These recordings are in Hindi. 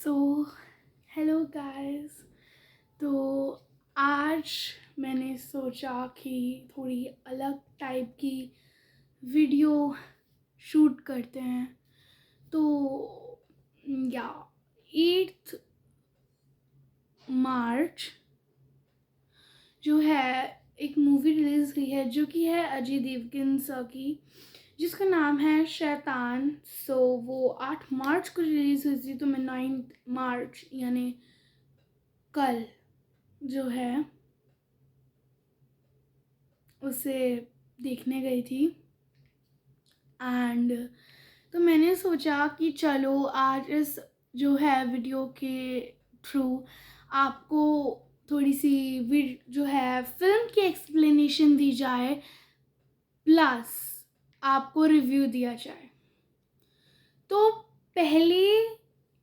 So hello guys. तो आज मैंने सोचा कि थोड़ी अलग टाइप की वीडियो शूट करते हैं। तो या 8 मार्च जो है एक मूवी रिलीज़ हुई है जो कि है अजय देवगन सर की, जिसका नाम है शैतान। सो वो 8 मार्च को रिलीज़ हुई थी, तो मैं 9 मार्च यानी कल जो है उसे देखने गई थी। एंड तो मैंने सोचा कि चलो आज इस जो है वीडियो के थ्रू आपको थोड़ी सी जो है फिल्म की एक्सप्लेनेशन दी जाए, प्लस आपको रिव्यू दिया जाए। तो पहली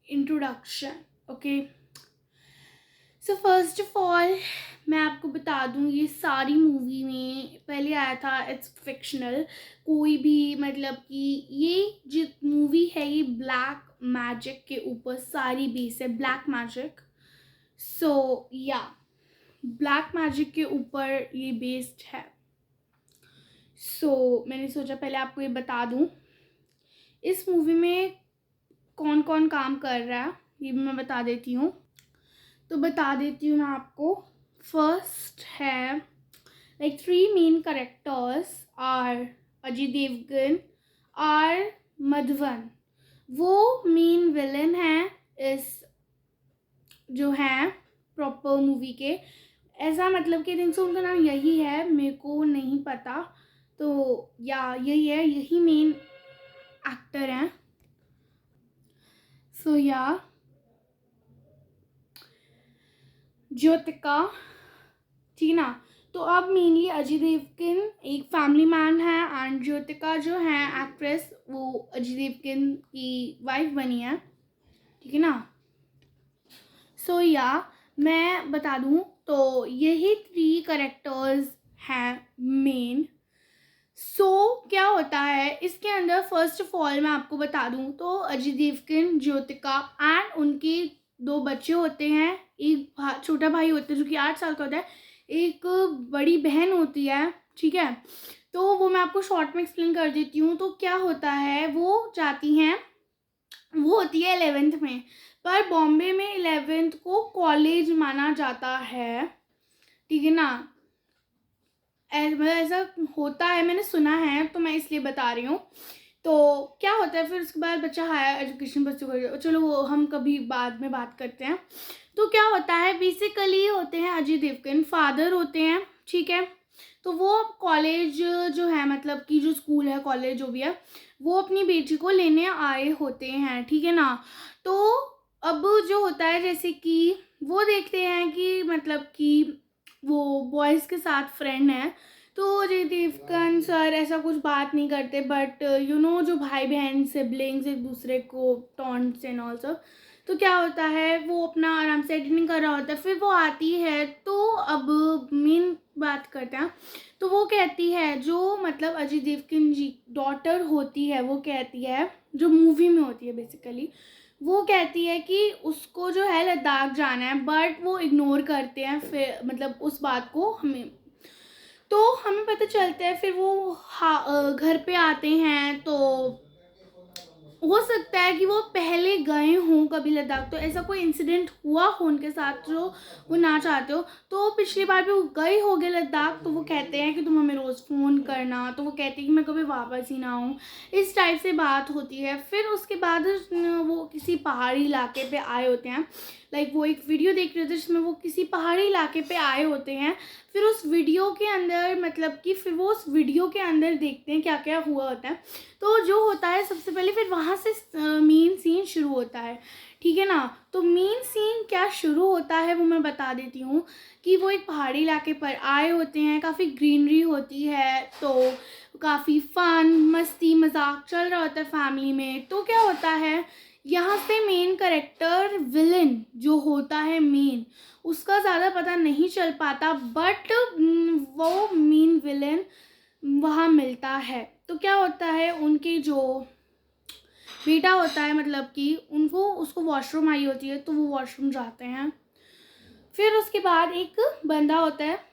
introduction, okay. So first of all मैं आपको बता दूँ, ये सारी मूवी में पहले आया था इट्स फिक्शनल। कोई भी मतलब कि ये जो मूवी है ये ब्लैक मैजिक के ऊपर सारी बेस है, ब्लैक मैजिक। सो या ब्लैक मैजिक के ऊपर ये बेस्ड है। सो मैंने सोचा पहले आपको ये बता दूँ इस मूवी में कौन कौन काम कर रहा है, ये भी मैं बता देती हूँ। तो बता देती हूँ मैं आपको। फर्स्ट है like 3 main characters are Ajay Devgan और मधवन। वो मेन विलन है इस जो है प्रॉपर मूवी के। ऐसा मतलब कि थिंक सो उनका नाम यही है, मेरे को नहीं पता। तो या यही है, यही मेन एक्टर हैं। सो या ज्योतिका, ठीक ना। तो अब मेनली अजय देवगन एक फैमिली मैन है एंड ज्योतिका जो है एक्ट्रेस, वो अजय देवगन की वाइफ बनी है, ठीक है ना। सो या मैं बता दूं तो यही 3 कैरेक्टर्स हैं मेन। क्या होता है इसके अंदर, फर्स्ट ऑफ ऑल मैं आपको बता दूं तो अजय देवगन, ज्योतिका एंड उनके 2 बच्चे होते हैं। एक छोटा भाई होता है जो कि 8 साल का होता है, एक बड़ी बहन होती है, ठीक है। तो वो मैं आपको शॉर्ट में एक्सप्लेन कर देती हूँ। तो क्या होता है, वो जाती हैं, वो होती है 11th में, पर बॉम्बे में 11th को कॉलेज माना जाता है, ठीक है ना। मतलब ऐसा होता है, मैंने सुना है, तो मैं इसलिए बता रही हूँ। तो क्या होता है फिर उसके बाद बच्चा हायर एजुकेशन परस्यू कर, चलो वो हम कभी बाद में बात करते हैं। तो क्या होता है, बेसिकली होते हैं अजय देवगन, फादर होते हैं, ठीक है। तो वो कॉलेज जो है, मतलब कि जो स्कूल है, कॉलेज जो भी है, वो अपनी बेटी को लेने आए होते हैं, ठीक है ना। तो अब जो होता है, जैसे कि वो देखते हैं कि मतलब कि वो बॉयज़ के साथ फ्रेंड है, तो अजय देवगन सर ऐसा कुछ बात नहीं करते, बट यू नो जो भाई बहन सिबलिंग्स एक दूसरे को टॉन्ट्स एंड ऑल सब। तो क्या होता है, वो अपना आराम से एडिटिंग कर रहा होता है, फिर वो आती है। तो अब मेन बात करते हैं। तो वो कहती है, जो मतलब अजय देवगन जी डॉटर होती है, वो कहती है, जो मूवी में होती है बेसिकली, वो कहती है कि उसको जो है लद्दाख जाना है, बट वो इग्नोर करते हैं फिर मतलब उस बात को हमें। तो हमें पता चलता है फिर वो घर पे आते हैं। तो हो सकता है कि वो पहले गए हों कभी लद्दाख, तो ऐसा कोई इंसिडेंट हुआ हो उनके साथ जो वो ना चाहते हो। तो पिछली बार भी वो गए हो गए लद्दाख, तो वो कहते हैं कि तुम हमें रोज़ फ़ोन करना, तो वो कहते हैं कि मैं कभी वापस ही ना आऊँ, इस टाइप से बात होती है। फिर उसके बाद वो किसी पहाड़ी इलाके पे आए होते हैं, लाइक वो एक वीडियो देख रहे थे जिसमें वो किसी पहाड़ी इलाके पे आए होते हैं। फिर उस वीडियो के अंदर मतलब कि फिर वो उस वीडियो के अंदर देखते हैं क्या क्या हुआ होता है। तो जो होता है सबसे पहले, फिर वहाँ से मेन सीन शुरू होता है, ठीक है ना। तो मेन सीन क्या शुरू होता है वो मैं बता देती हूँ, कि वो एक पहाड़ी इलाके पर आए होते हैं, काफ़ी ग्रीनरी होती है, तो काफ़ी फन मस्ती मजाक चल रहा होता है फैमिली में। तो क्या होता है, यहाँ से मेन करेक्टर विलन जो होता है मेन, उसका ज़्यादा पता नहीं चल पाता, बट वो मेन विलन वहाँ मिलता है। तो क्या होता है, उनके जो बेटा होता है, मतलब कि उसको वॉशरूम आई होती है तो वो वॉशरूम जाते हैं। फिर उसके बाद एक बंदा होता है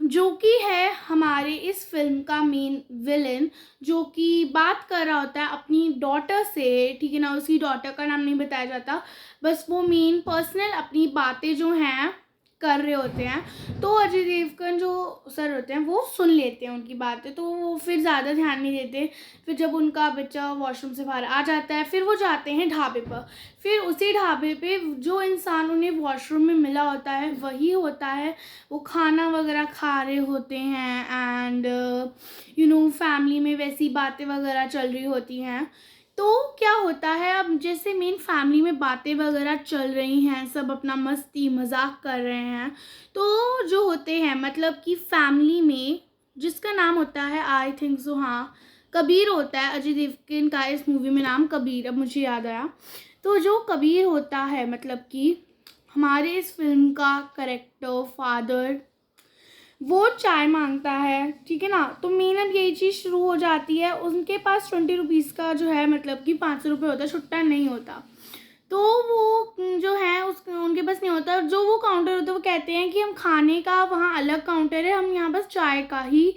जो कि है हमारे इस फिल्म का मेन विलन, जो कि बात कर रहा होता है अपनी डॉटर से, ठीक है ना। उसकी डॉटर का नाम नहीं बताया जाता, बस वो मेन पर्सनल अपनी बातें जो हैं कर रहे होते हैं। तो अजय देवगन जो सर होते हैं वो सुन लेते हैं उनकी बातें, तो वो फिर ज़्यादा ध्यान नहीं देते। फिर जब उनका बच्चा वॉशरूम से बाहर आ जाता है, फिर वो जाते हैं ढाबे पर। फिर उसी ढाबे पे जो इंसान उन्हें वॉशरूम में मिला होता है वही होता है। वो खाना वगैरह खा रहे होते हैं एंड फैमिली में वैसी बातें वगैरह चल रही होती हैं। तो क्या होता है, अब जैसे मेन फैमिली में बातें वगैरह चल रही हैं, सब अपना मस्ती मजाक कर रहे हैं, तो जो होते हैं मतलब कि फैमिली में जिसका नाम होता है, आई थिंक सो, हाँ, कबीर होता है। अजय देवगन का इस मूवी में नाम कबीर, अब मुझे याद आया। तो जो कबीर होता है मतलब कि हमारे इस फिल्म का करेक्टर फादर, वो चाय मांगता है, ठीक है ना। तो मेन अब यही चीज़ शुरू हो जाती है। उनके पास 20 रुपीज़ का जो है मतलब कि 500 रुपये होता है, छुट्टा नहीं होता। तो वो जो है उनके पास नहीं होता। जो वो काउंटर होता है वो कहते हैं कि हम खाने का वहाँ अलग काउंटर है, हम यहाँ बस चाय का ही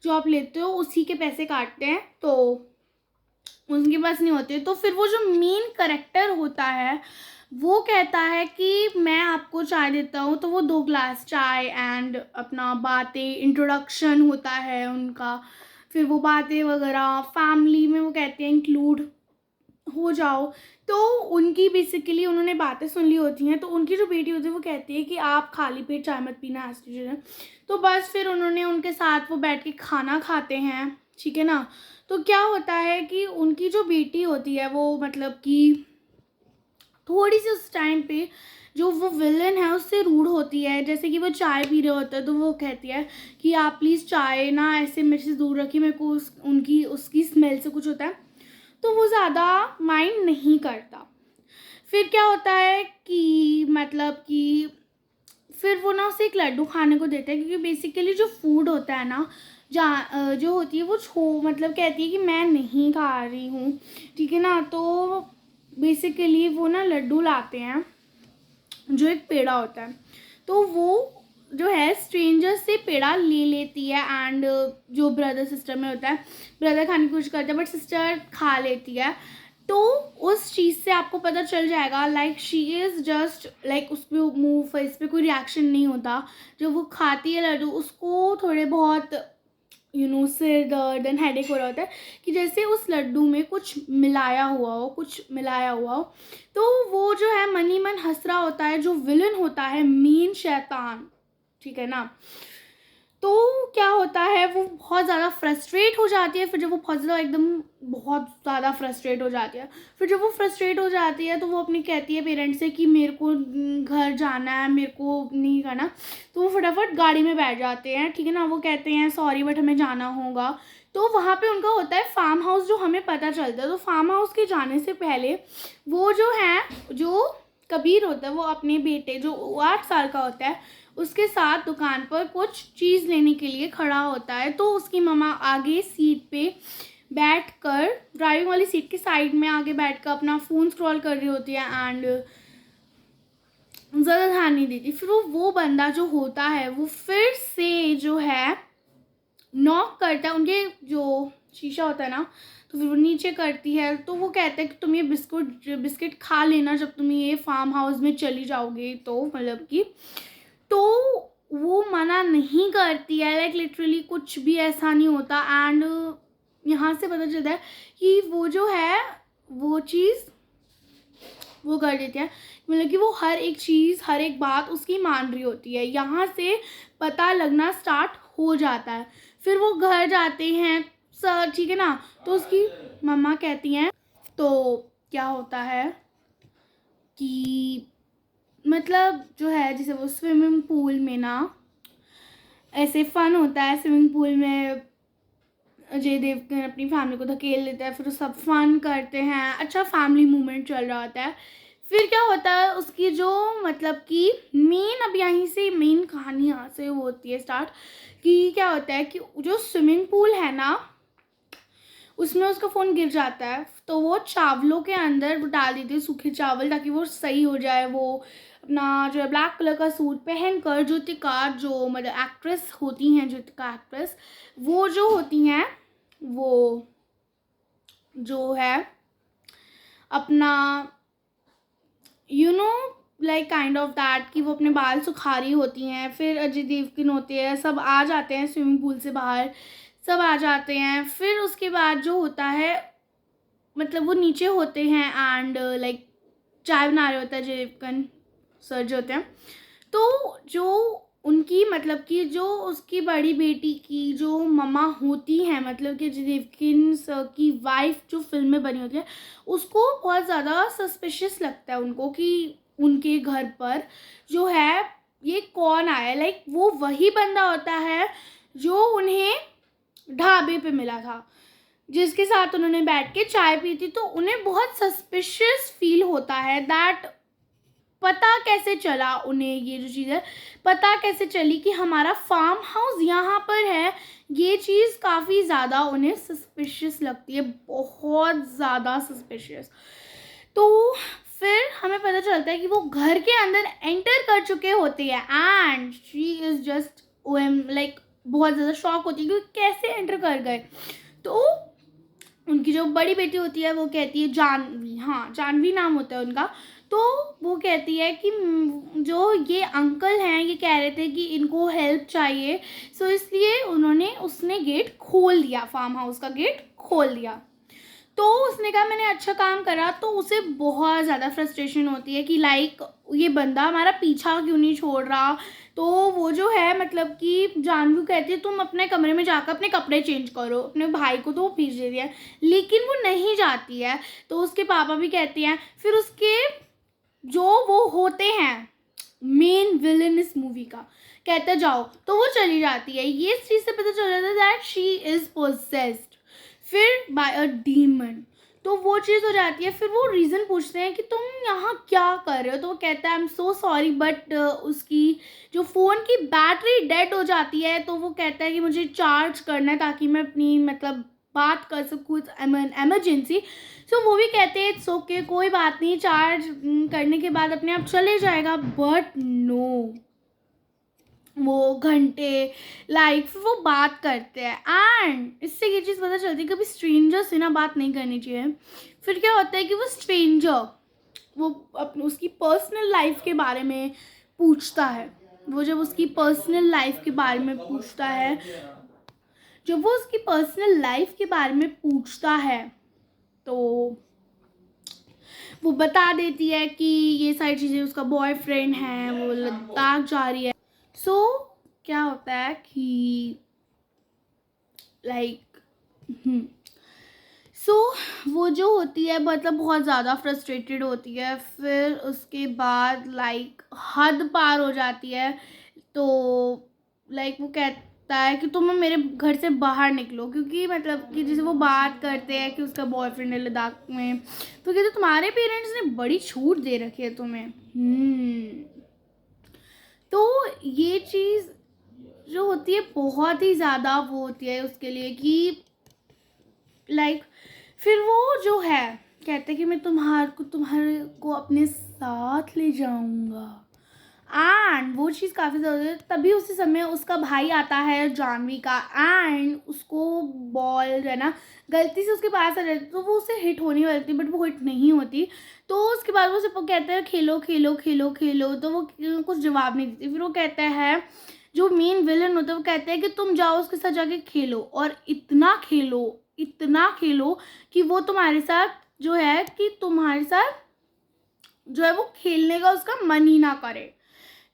जो आप लेते हो उसी के पैसे काटते हैं। तो उनके पास नहीं होते। तो फिर वो जो मेन करेक्टर होता है वो कहता है कि मैं आपको चाय देता हूँ। तो वो 2 ग्लास चाय एंड अपना बातें, इंट्रोडक्शन होता है उनका। फिर वो बातें वगैरह फैमिली में वो कहते हैं इंक्लूड हो जाओ। तो उनकी बेसिकली उन्होंने बातें सुन ली होती हैं। तो उनकी जो बेटी होती है वो कहती है कि आप खाली पेट चाय मत पीना, ऐसे। तो बस फिर उन्होंने उनके साथ वो बैठ के खाना खाते हैं, ठीक है ना। तो क्या होता है कि उनकी जो बेटी होती है वो मतलब कि थोड़ी सी उस टाइम पे जो वो विलन है उससे रूड होती है। जैसे कि वो चाय पी रहे होता है तो वो कहती है कि आप प्लीज़ चाय ना ऐसे मेरे से दूर रखिए, मेरे को उसकी स्मेल से कुछ होता है। तो वो ज़्यादा माइंड नहीं करता। फिर क्या होता है कि मतलब कि फिर वो ना उसे एक लड्डू खाने को देता है, क्योंकि बेसिकली जो फूड होता है ना, जहाँ जो होती है वो मतलब कहती है कि मैं नहीं खा रही हूँ, ठीक है ना। तो बेसिकली वो ना लड्डू लाते हैं जो एक पेड़ा होता है। तो वो जो है स्ट्रेंजर से पेड़ा ले लेती है एंड जो ब्रदर सिस्टर में होता है, ब्रदर खाने की कोशिश करता है बट सिस्टर खा लेती है। तो उस चीज़ से आपको पता चल जाएगा like she is just like उस पर मुँह फेस पे कोई रिएक्शन नहीं होता। जब वो खाती है लड्डू उसको थोड़े बहुत सिर दर्द एंड हेडेक हो रहा होता है कि जैसे उस लड्डू में कुछ मिलाया हुआ हो। तो वो जो है मन ही मन हंस रहा होता है, जो विलन होता है मेन शैतान, ठीक है ना। तो क्या होता है वो बहुत ज़्यादा फ्रस्ट्रेट हो जाती है। फिर जब वो बहुत ज़्यादा फ्रस्ट्रेट हो जाती है, फिर जब वो फ्रस्ट्रेट हो जाती है तो वो अपनी कहती है पेरेंट्स से कि मेरे को घर जाना है, मेरे को नहीं करना। तो वो फटाफट गाड़ी में बैठ जाते हैं, ठीक है ना। वो कहते हैं सॉरी बट हमें जाना होगा। तो वहाँ पे उनका होता है फार्म हाउस, जो हमें पता चलता है। तो फार्म हाउस के जाने से पहले वो जो कबीर होता है वो अपने बेटे जो 8 साल का होता है उसके साथ दुकान पर कुछ चीज़ लेने के लिए खड़ा होता है। तो उसकी मम्मा आगे सीट पे बैठकर, ड्राइविंग वाली सीट के साइड में आगे बैठकर अपना फ़ोन स्क्रॉल कर रही होती है एंड ज़्यादा ध्यान नहीं देती। फिर वो बंदा जो होता है वो फिर से जो है नॉक करता है उनके जो शीशा होता है ना, तो फिर वो नीचे करती है। तो वो कहता है कि तुम ये बिस्किट खा लेना जब तुम ये फार्म हाउस में चली जाओगे, तो मतलब कि तो वो मना नहीं करती है, लाइक लिटरली कुछ भी ऐसा नहीं होता। एंड यहाँ से पता चलता है कि वो जो है वो चीज़ वो कर देती है, मतलब कि वो हर एक चीज़ हर एक बात उसकी मान रही होती है। यहाँ से पता लगना स्टार्ट हो जाता है। फिर वो घर जाते हैं सर, ठीक है ना। तो उसकी मम्मा कहती हैं, तो क्या होता है कि मतलब जो है जैसे वो स्विमिंग पूल में ना ऐसे फ़न होता है। स्विमिंग पूल में अजय देवगन अपनी फैमिली को धकेल लेता है, फिर सब फन करते हैं, अच्छा फैमिली मूवमेंट चल रहा होता है। फिर क्या होता है उसकी जो मतलब कि अब यहीं से मेन कहानी यहाँ से वो होती है स्टार्ट, कि क्या होता है कि जो स्विमिंग पूल है ना उसमें उसका फ़ोन गिर जाता है। तो वो चावलों के अंदर वो डाल देती है, सूखे चावल, ताकि वो सही हो जाए। वो अपना जो है ब्लैक कलर का सूट पहनकर ज्योतिका, जो मतलब एक्ट्रेस होती हैं, ज्योतिका एक्ट्रेस, वो जो होती हैं वो जो है अपना लाइक काइंड ऑफ दैट कि वो अपने बाल सुखा रही होती हैं। फिर अजय देवगन होते हैं, सब आ जाते हैं स्विमिंग पूल से बाहर, सब आ जाते हैं। फिर उसके बाद जो होता है मतलब वो नीचे होते हैं एंड लाइक चाय बना रहे होता है अजय देवगन सर जो होते हैं। तो जो उनकी मतलब कि जो उसकी बड़ी बेटी की जो मम्मा होती हैं, मतलब कि अजय देवगन सर की वाइफ जो फिल्म में बनी होती है, उसको बहुत ज़्यादा सस्पिशियस लगता है उनको कि उनके घर पर जो है ये कौन आया। लाइक वो वही बंदा होता है जो उन्हें ढाबे पे मिला था, जिसके साथ उन्होंने बैठ के चाय पी थी। तो उन्हें बहुत सस्पिशियस फील होता है दैट पता कैसे चला उन्हें, ये जो चीज़ है पता कैसे चली कि हमारा फार्म हाउस यहाँ पर है। ये चीज़ काफ़ी ज़्यादा उन्हें सस्पिशियस लगती है, बहुत ज़्यादा सस्पिशियस। तो फिर हमें पता चलता है कि वो घर के अंदर एंटर कर चुके होते हैं and she is just like बहुत ज़्यादा शॉक होती है कि कैसे एंटर कर गए। तो उनकी जो बड़ी बेटी होती है वो कहती है, जानवी, हाँ जानवी नाम होता है उनका, तो वो कहती है कि जो ये अंकल हैं ये कह रहे थे कि इनको हेल्प चाहिए, सो इसलिए उसने गेट खोल दिया, फार्म हाउस का गेट खोल दिया। तो उसने कहा मैंने अच्छा काम करा। तो उसे बहुत ज़्यादा फ्रस्ट्रेशन होती है कि लाइक ये बंदा हमारा पीछा क्यों नहीं छोड़ रहा। तो वो जो है मतलब कि जानवी कहती है तुम अपने कमरे में जाकर अपने कपड़े चेंज करो, अपने भाई को तो वो पीछ दे दिया, लेकिन वो नहीं जाती है। तो उसके पापा भी कहते हैं, फिर उसके जो वो होते हैं मेन विलन इस मूवी का, कहते जाओ, तो वो चली जाती है। ये चीज़ से पता चल जाता है दैट शी इज़ पोसेस्ड फिर बाय अ डीमन। तो वो चीज़ हो जाती है। फिर वो रीज़न पूछते हैं कि तुम यहाँ क्या कर रहे हो। तो वो कहता है I am so sorry, but उसकी जो फ़ोन की बैटरी डेड हो जाती है, तो वो कहता है कि मुझे चार्ज करना है ताकि मैं अपनी मतलब बात कर सकूँ, एमरजेंसी। सो वो भी कहते हैं इट्स ओके, कोई बात नहीं, चार्ज करने के बाद अपने आप चले जाएगा। बट नो, वो घंटे लाइक फिर वो बात करते हैं एंड इससे ये चीज़ पता चलती है कि कभी स्ट्रेंजर से ना बात नहीं करनी चाहिए। फिर क्या होता है कि वो स्ट्रेंजर वो उसकी पर्सनल लाइफ के बारे में पूछता है। वो जब उसकी पर्सनल लाइफ के बारे में पूछता है जब वो उसकी पर्सनल लाइफ के बारे में पूछता है तो वो बता देती है कि ये सारी चीज़ें उसका बॉयफ्रेंड है, वो लद्दाख जा रही है। सो क्या होता है कि लाइक सो वो जो होती है मतलब बहुत ज़्यादा फ्रस्ट्रेटेड होती है। फिर उसके बाद लाइक हद पार हो जाती है। तो लाइक वो कहता है कि तुम मेरे घर से बाहर निकलो, क्योंकि मतलब कि जैसे वो बात करते हैं कि उसका बॉयफ्रेंड है लद्दाख में, तो कहते तुम्हारे पेरेंट्स ने बड़ी छूट दे रखी है तुम्हें। तो ये चीज़ जो होती है बहुत ही ज़्यादा वो होती है उसके लिए कि लाइक फिर वो जो है कहते हैं कि मैं तुम्हारे को अपने साथ ले जाऊंगा एंड वो चीज़ काफ़ी ज़्यादा। तभी उसी समय उसका भाई आता है जानवी का एंड उसको बॉल है ना गलती से उसके पास आ जाती, तो वो उसे हिट होने वाली थी बट वो हिट नहीं होती। तो उसके बाद वो उसे कहते हैं खेलो खेलो खेलो खेलो, तो वो कुछ जवाब नहीं देती। फिर वो कहता है जो मेन विलन होता है वो कहता है कि तुम जाओ उसके साथ जाके खेलो और इतना खेलो कि वो तुम्हारे साथ जो है कि तुम्हारे साथ जो है वो खेलने का उसका मन ही ना करे।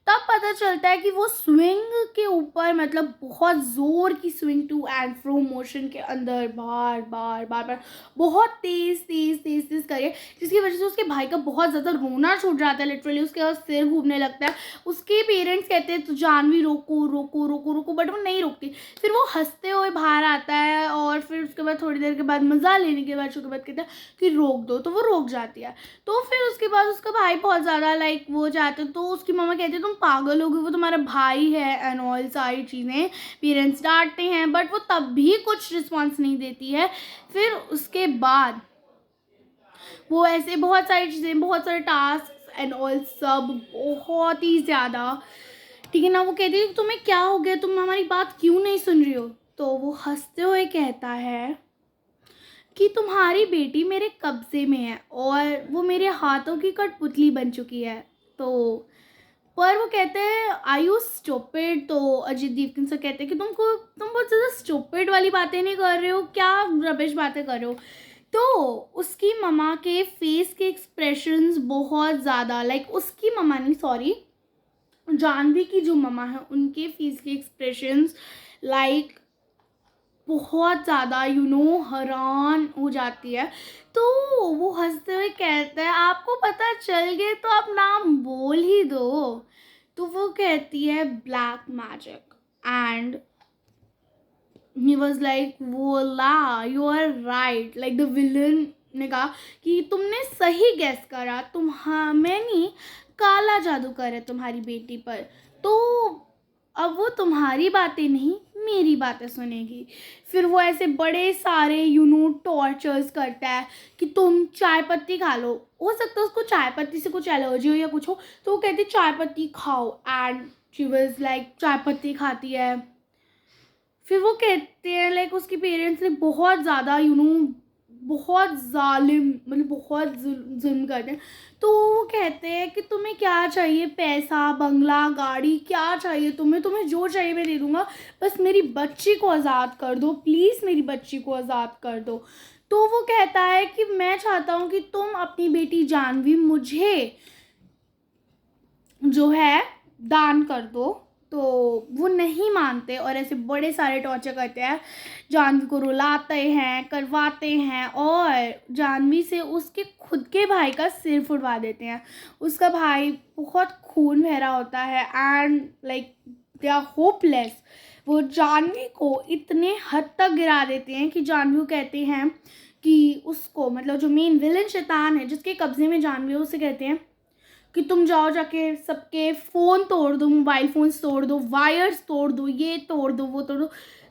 तब पता चलता है कि वो स्विंग के ऊपर मतलब बहुत ज़ोर की swing to and fro motion के अंदर बार बार बार बार बहुत तेज़ तेज़ तेज़ तेज़ करे, जिसकी वजह से उसके भाई का बहुत ज़्यादा रोना छूट जाता है। लिटरली उसके बाद सिर घूमने लगता है। उसके पेरेंट्स कहते हैं तो जानवी रोको रोको रोको रोको, बट वो नहीं रोकती। फिर वो हंसते हुए बाहर आता है और फिर उसके बाद थोड़ी देर के बाद मज़ा लेने के बाद उसके बाद कहता है कि रोक दो, तो वो रोक जाती है। तो फिर उसके बाद उसका भाई बहुत ज़्यादा लाइक वो जाते, तो उसकी मम्मा कहती है तुम पागल हो गई, वो तुम्हारा भाई है एंड ऑल सारी चीज़ें। पेरेंट्स डांटते हैं बट वो तब भी कुछ रिस्पॉन्स नहीं देती है। फिर उसके बाद वो ऐसे बहुत सारी चीज़ें, बहुत सारे टास्क एंड ऑल सब बहुत ही ज़्यादा, ठीक है ना। वो कहती है तुम्हें क्या हो गया, तुम हमारी बात क्यों नहीं सुन रही हो। तो वो हंसते हुए कहता है कि तुम्हारी बेटी मेरे कब्जे में है और वो मेरे हाथों की कठपुतली बन चुकी है। तो पर वो कहते हैं आई यू स्टूपिड। तो अजय देवगन से कहते हैं कि तुम बहुत ज़्यादा स्टूपिड वाली बातें नहीं कर रहे हो, क्या रबिश बातें कर रहे हो। तो उसकी मम्मा के फेस के एक्सप्रेशंस बहुत ज़्यादा, लाइक उसकी मम्मा नहीं, सॉरी, जानवी की जो मम्मा है उनके फेस के एक्सप्रेशंस लाइक बहुत ज़्यादा हैरान हो जाती है। तो वो हंसते हुए कहता है आपको पता चल गया तो आप नाम बोल ही दो। तो वो कहती है black magic and he was like voila you are right, like the villain ने कहा कि तुमने सही गैस करा, मैंने काला जादू करा तुम्हारी बेटी पर। तो अब वो तुम्हारी बातें नहीं मेरी बातें सुनेगी। फिर वो ऐसे बड़े सारे टॉर्चर्स करता है कि तुम चाय पत्ती खा लो, हो सकता है उसको चाय पत्ती से कुछ एलर्जी हो या कुछ हो। तो वो कहती चाय पत्ती खाओ एंड शी वाज लाइक चाय पत्ती खाती है। फिर वो कहते हैं लाइक उसके पेरेंट्स ने बहुत ज़्यादा बहुत जालिम, मतलब बहुत जुल्म करते हैं। तो वो कहते हैं कि तुम्हें क्या चाहिए, पैसा, बंगला, गाड़ी, क्या चाहिए तुम्हें जो चाहिए मैं दे दूँगा, बस मेरी बच्ची को आज़ाद कर दो, प्लीज़ मेरी बच्ची को आज़ाद कर दो। तो वो कहता है कि मैं चाहता हूँ कि तुम अपनी बेटी जानवी मुझे जो है दान कर दो। तो वो नहीं मानते और ऐसे बड़े सारे टॉर्चर करते हैं, जानवी को रुलाते हैं, करवाते हैं और जानवी से उसके खुद के भाई का सिर फुड़वा देते हैं। उसका भाई बहुत खून बह रहा होता है and like they are hopeless. वो जानवी को इतने हद तक गिरा देते हैं कि जानवी को कहते हैं कि उसको, मतलब जो मेन विलन शैतान है जिसके कब्जे में जानवी है, उसे कहते हैं कि तुम जाओ जाके सबके फ़ोन तोड़ दो, मोबाइल फ़ोन्स तोड़ दो, वायर्स तोड़ दो, ये तोड़ दो, वो तोड़ दो।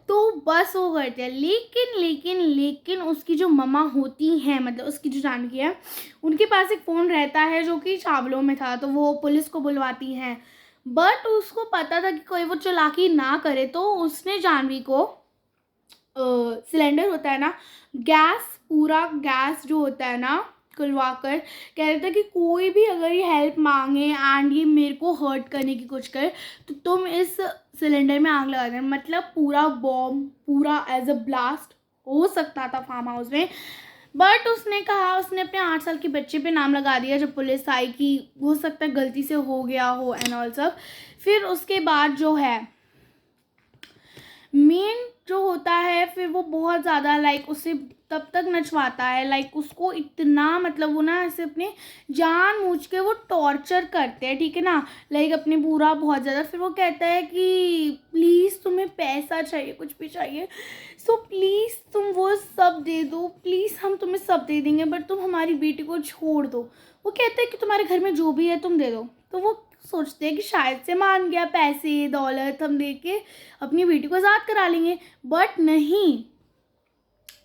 तो बस वो करते हैं। लेकिन उसकी जो मम्मा होती हैं, मतलब उसकी जो जानकी है, उनके पास एक फ़ोन रहता है जो कि चावलों में था। तो वो पुलिस को बुलवाती हैं, बट उसको पता था कि कोई वो चालाकी ना करे। तो उसने जानवी को सिलेंडर होता है ना, पूरा गैस जो होता है ना, खुलवा कर कह रहे थे कि कोई भी अगर ये हेल्प मांगे एंड ये मेरे को हर्ट करने की कोशिश करे तो तुम इस सिलेंडर में आग लगा देना। मतलब पूरा बॉम्ब, पूरा एज अ ब्लास्ट हो सकता था फार्म हाउस में। बट उसने कहा, उसने अपने 8 साल के बच्चे पे नाम लगा दिया जब पुलिस आई कि हो सकता है गलती से हो गया हो एंड ऑल सब। फिर उसके बाद जो है मेन जो होता है, फिर वो बहुत ज़्यादा लाइक उसे तब तक नचवाता है, लाइक उसको इतना, मतलब वो ना ऐसे अपने जानबूझ के वो टॉर्चर करते हैं, ठीक है ना, लाइक अपने पूरा बहुत ज़्यादा। फिर वो कहता है कि प्लीज़ तुम्हें पैसा चाहिए, कुछ भी चाहिए, सो प्लीज़ तुम वो सब दे दो, प्लीज़ हम तुम्हें सब दे देंगे, बट तुम हमारी बेटी को छोड़ दो। वो कहते हैं कि तुम्हारे घर में जो भी है तुम दे दो। तो वो सोचते हैं कि शायद से मान गया, पैसे दौलत हम दे के अपनी बेटी को आज़ाद करा लेंगे, बट नहीं।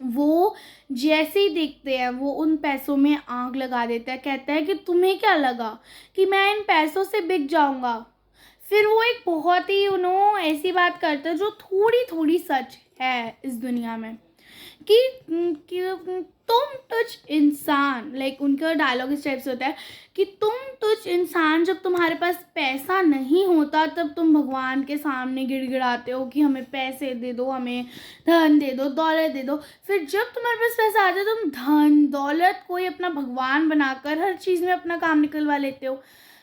वो जैसे ही देखते हैं वो उन पैसों में आग लगा देता है। कहता है कि तुम्हें क्या लगा कि मैं इन पैसों से बिक जाऊंगा। फिर वो एक बहुत ही ऐसी बात करता है जो थोड़ी थोड़ी सच है इस दुनिया में कि तुम तुझ इंसान, लाइक उनका डायलॉग इस टाइप से होता है कि तुम तुझ इंसान, जब तुम्हारे पास पैसा नहीं होता तब तुम भगवान के सामने गिड़गिड़ाते हो कि हमें पैसे दे दो, हमें धन दे दो, दौलत दे दो। फिर जब तुम्हारे पास पैसा आ जाए तुम धन दौलत को ही अपना भगवान बनाकर हर चीज़ में अपना काम निकलवा लेते हो।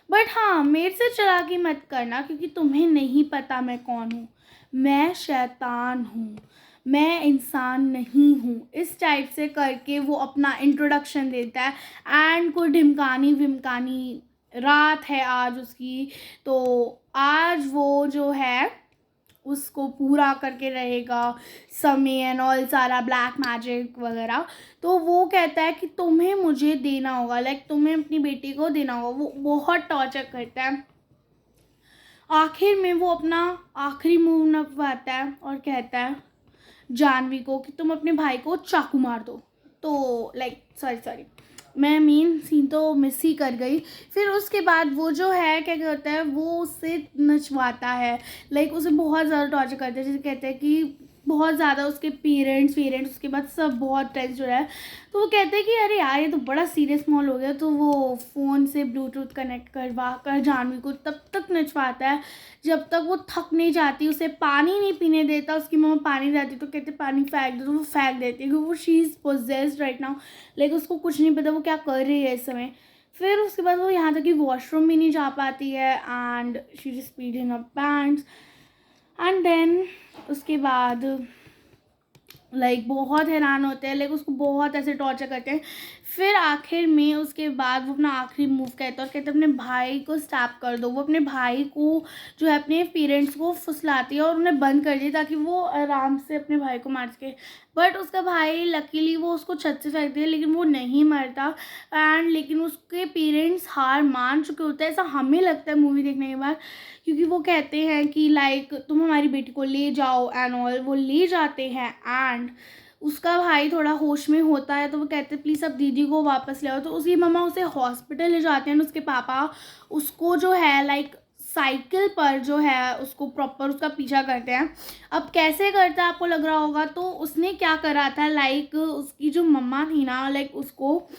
बट हाँ, मेरे से चालाकी मत करना क्योंकि तुम्हें नहीं पता मैं कौन हूँ। मैं शैतान हूँ, मैं इंसान नहीं हूँ। इस टाइप से करके वो अपना इंट्रोडक्शन देता है एंड कोई ढिमकानी विमकानी रात है आज उसकी। तो आज वो जो है उसको पूरा करके रहेगा, समय एंड ऑल सारा ब्लैक मैजिक वगैरह। तो वो कहता है कि तुम्हें मुझे देना होगा, लाइक तुम्हें अपनी बेटी को देना होगा। वो बहुत टॉर्चर करता है। आखिर में वो अपना आखिरी मूव नपवाता है और कहता है जानवी को कि तुम अपने भाई को चाकू मार दो। तो लाइक सॉरी मैं मेन सीन तो मिस ही कर गई। फिर उसके बाद वो जो है क्या कहता है, वो उससे नचवाता है, लाइक उसे बहुत ज़्यादा टॉर्चर करते हैं, जैसे कहते हैं कि बहुत ज़्यादा उसके पेरेंट्स उसके बाद सब बहुत टेंस हो रहा है। तो वो कहते हैं कि अरे यार ये तो बड़ा सीरियस मॉल हो गया। तो वो फ़ोन से ब्लूटूथ कनेक्ट करवा कर जानवी को तब तक नचवाता है जब तक वो थक नहीं जाती। उसे पानी नहीं पीने देता, उसकी मम्मा पानी लाती तो कहते पानी फेंक दो, तो वो फेंक देती है क्योंकि वो she is possessed right now, like उसको कुछ नहीं पता वो क्या कर रही है इस समय। फिर उसके बाद वो यहाँ तक कि वॉशरूम भी नहीं जा पाती है एंड शी जस्ट पीड इन अ पैंट्स। एंड देन उसके बाद लाइक बहुत हैरान होते हैं, लाइक उसको बहुत ऐसे टॉर्चर करते हैं। फिर आखिर में उसके बाद वो अपना आखिरी मूव कहता है और कहते हैं अपने भाई को स्टैप कर दो। वो अपने भाई को जो है अपने पेरेंट्स को फुसलाती है और उन्हें बंद कर दिया ताकि वो आराम से अपने भाई को मार सके। बट उसका भाई लकीली वो उसको छत से फेंक दिया लेकिन वो नहीं मरता। एंड लेकिन उसके पेरेंट्स हार मान चुके होते हैं, ऐसा हमें लगता है मूवी देखने के बाद, क्योंकि वो कहते हैं कि लाइक तुम हमारी बेटी को ले जाओ एंड ऑल। वो ले जाते हैं एंड उसका भाई थोड़ा होश में होता है तो वो कहते हैं प्लीज़ अब दीदी को वापस ले आओ। तो उसकी मम्मा उसे हॉस्पिटल ले जाते हैं। उसके पापा उसको जो है लाइक साइकिल पर जो है उसको प्रॉपर उसका पीछा करते हैं। अब कैसे करता है आपको लग रहा होगा, तो उसने क्या करा था, लाइक उसकी जो मम्मा थी ना, लाइक उसको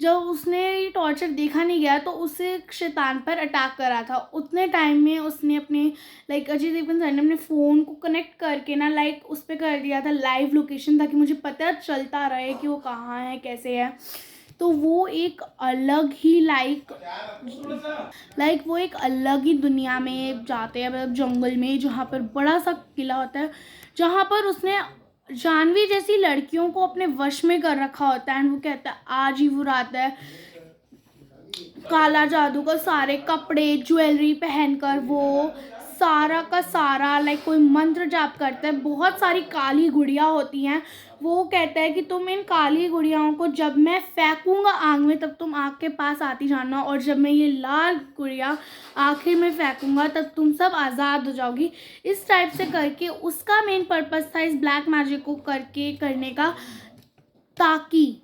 जब उसने ये टॉर्चर देखा नहीं गया तो उसे शैतान पर अटैक करा था। उतने टाइम में उसने अपने लाइक अजय देवगन सर ने अपने फ़ोन को कनेक्ट करके ना लाइक उस पर कर दिया था लाइव लोकेशन, ताकि मुझे पता चलता रहे कि वो कहाँ है कैसे है। तो वो एक अलग ही लाइक वो एक अलग ही दुनिया में जाते हैं, मतलब जंगल में, जहाँ पर बड़ा सा किला होता है जहाँ पर उसने जानवी जैसी लड़कियों को अपने वश में कर रखा होता है। एंड वो कहता है आज ही वो रात है, काला जादू का सारे कपड़े ज्वेलरी पहनकर वो सारा का सारा लाइक कोई मंत्र जाप करता है। बहुत सारी काली गुड़ियाँ होती हैं। वो कहता है कि तुम इन काली गुड़ियाओं को जब मैं फेंकूंगा आग में तब तुम आग के पास आती जाना, और जब मैं ये लाल गुड़िया आखिर में फेंकूंगा तब तुम सब आज़ाद हो जाओगी। इस टाइप से करके उसका मेन पर्पस था इस ब्लैक मैजिक को करने का, ताकि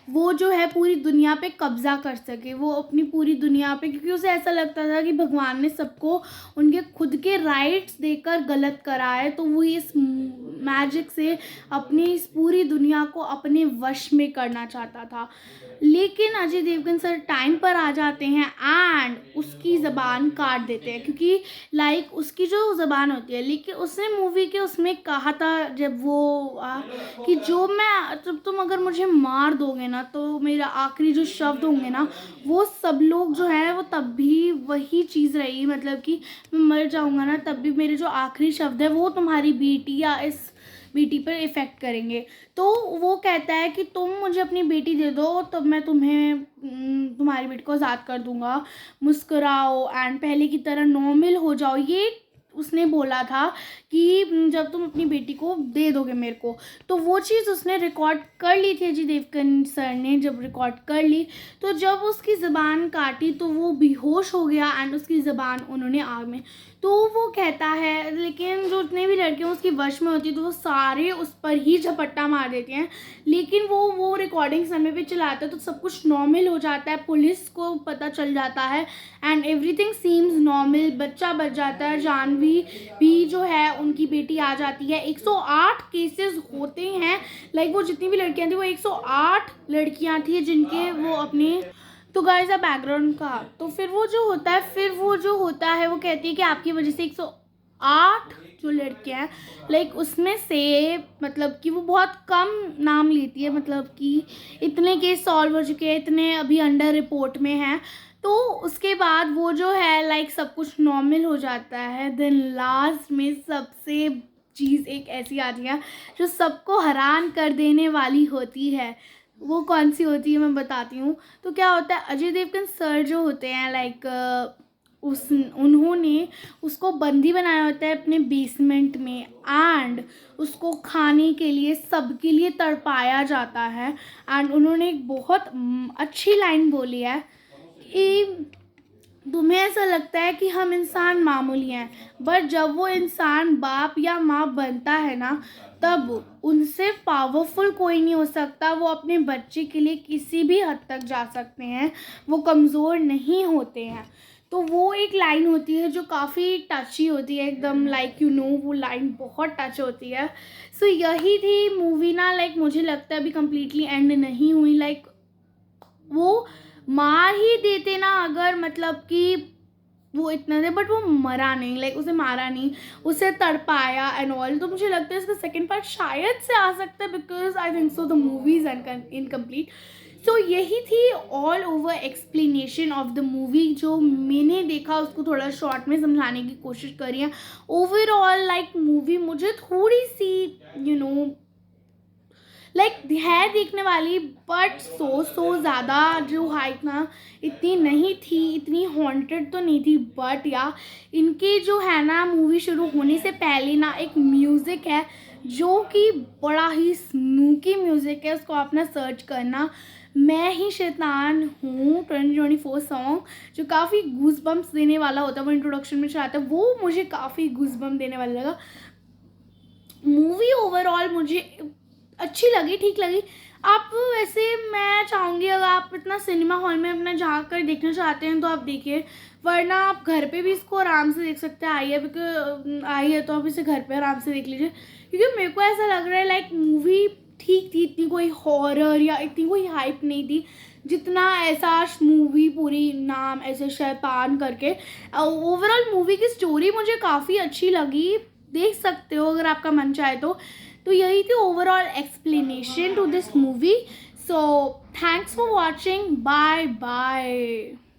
वो जो है पूरी दुनिया पे कब्जा कर सके, वो अपनी पूरी दुनिया पे, क्योंकि उसे ऐसा लगता था कि भगवान ने सबको उनके खुद के राइट्स देकर गलत करा है। तो वो इस मैजिक से अपनी इस पूरी दुनिया को अपने वश में करना चाहता था। लेकिन अजय देवगन सर टाइम पर आ जाते हैं एंड उसकी ज़बान काट देते हैं, क्योंकि लाइक उसकी जो ज़बान होती है, लेकिन उसने मूवी के उसमें कहा था जब वो कि जब तुम अगर मुझे मार दोगे ना तो मेरा आखिरी जो शब्द होंगे ना वो सब लोग जो है वो तब भी वही चीज़ रहेगी, मतलब कि मैं मर जाऊंगा ना तब भी मेरे जो आखिरी शब्द है वो तुम्हारी बेटी या इस बेटी पर इफ़ेक्ट करेंगे। तो वो कहता है कि तुम मुझे अपनी बेटी दे दो तब मैं तुम्हारी बेटी को आज़ाद कर दूंगा, मुस्कुराओ एंड पहले की तरह नॉर्मल हो जाओ। ये उसने बोला था कि जब तुम अपनी बेटी को दे दोगे मेरे को। तो वो चीज़ उसने रिकॉर्ड कर ली थी अजय देवगन सर ने। जब रिकॉर्ड कर ली तो जब उसकी ज़बान काटी तो वो बेहोश हो गया एंड उसकी ज़बान उन्होंने आग में। तो वो कहता है, लेकिन जो जितने भी लड़के उसकी वश में होती तो वो सारे उस पर ही झपट्टा मार देते हैं। लेकिन वो रिकॉर्डिंग समय पे चलाता है तो सब कुछ नॉर्मल हो जाता है, पुलिस को पता चल जाता है एंड एवरीथिंग सीम्स नॉर्मल। बच्चा बच जाता है, जानवी भी जो है उनकी बेटी आ जाती है। 108 केसेस होते हैं, लाइक वो जितनी भी लड़कियां थी वो 108 लड़कियां थी जिनके वो अपने। तो गाइस अब बैकग्राउंड का तो फिर वो जो होता है वो कहती है कि आपकी वजह से 108 जो लड़कियां हैं, लाइक उसमें से मतलब कि वो बहुत कम नाम लेती है, मतलब कि इतने केस सॉल्व हो चुके हैं, इतने अभी अंडर रिपोर्ट में हैं। तो उसके बाद वो जो है लाइक सब कुछ नॉर्मल हो जाता है। देन लास्ट में सबसे चीज़ एक ऐसी आती है जो सबको हैरान कर देने वाली होती है। वो कौन सी होती है मैं बताती हूँ। तो क्या होता है, अजय देवगन सर जो होते हैं लाइक उन्होंने उसको बंदी बनाया होता है अपने बेसमेंट में एंड उसको खाने के लिए सबके लिए तड़पाया जाता है। एंड उन्होंने एक बहुत अच्छी लाइन बोली है कि तुम्हें ऐसा लगता है कि हम इंसान मामूली हैं, बट जब वो इंसान बाप या माँ बनता है ना तब उनसे पावरफुल कोई नहीं हो सकता। वो अपने बच्चे के लिए किसी भी हद तक जा सकते हैं, वो कमज़ोर नहीं होते हैं। तो वो एक लाइन होती है जो काफ़ी टची होती है, एकदम लाइक वो लाइन बहुत टच होती है। सो यही थी मूवी ना, लाइक मुझे लगता है अभी कम्प्लीटली एंड नहीं हुई। लाइक वो मार ही देते ना अगर, मतलब कि वो इतना दे, बट वो मरा नहीं, लाइक उसे मारा नहीं, उसे तड़पाया एंड ऑल। तो मुझे लगता है इसका सेकंड पार्ट शायद से आ सकता है, because I think so the movie is incomplete. So यही थी all over explanation of the movie, जो मैंने देखा उसको थोड़ा शॉर्ट में समझाने की कोशिश करी है। ओवरऑल लाइक मूवी मुझे थोड़ी सी लाइक है देखने वाली, बट सो ज़्यादा जो हाइप ना इतनी नहीं थी, इतनी हॉन्टेड तो नहीं थी। बट या इनके जो है ना, मूवी शुरू होने से पहले ना एक म्यूज़िक है जो कि बड़ा ही स्नूकी म्यूज़िक है, उसको आप ना सर्च करना, मैं ही शैतान हूँ 2024 सॉन्ग, जो काफ़ी गूज बम्प्स देने वाला होता है। वो इंट्रोडक्शन में जो आता है वो मुझे काफ़ी गूज बम्प देने वाला लगा। मूवी ओवरऑल मुझे अच्छी लगी, ठीक लगी। आप वैसे मैं चाहूँगी अगर आप इतना सिनेमा हॉल में अपना जाकर देखना चाहते हैं तो आप देखिए, वरना आप घर पे भी इसको आराम से देख सकते हैं। आई है तो आप इसे घर पे आराम से देख लीजिए, क्योंकि मेरे को ऐसा लग रहा है लाइक मूवी ठीक थी, इतनी कोई हॉरर या इतनी कोई हाइप नहीं थी जितना ऐसा मूवी पूरी नाम ऐसे शैतान करके। ओवरऑल मूवी की स्टोरी मुझे काफ़ी अच्छी लगी, देख सकते हो अगर आपका मन चाहे तो यही थी overall explanation to this movie. So thanks for watching, bye bye.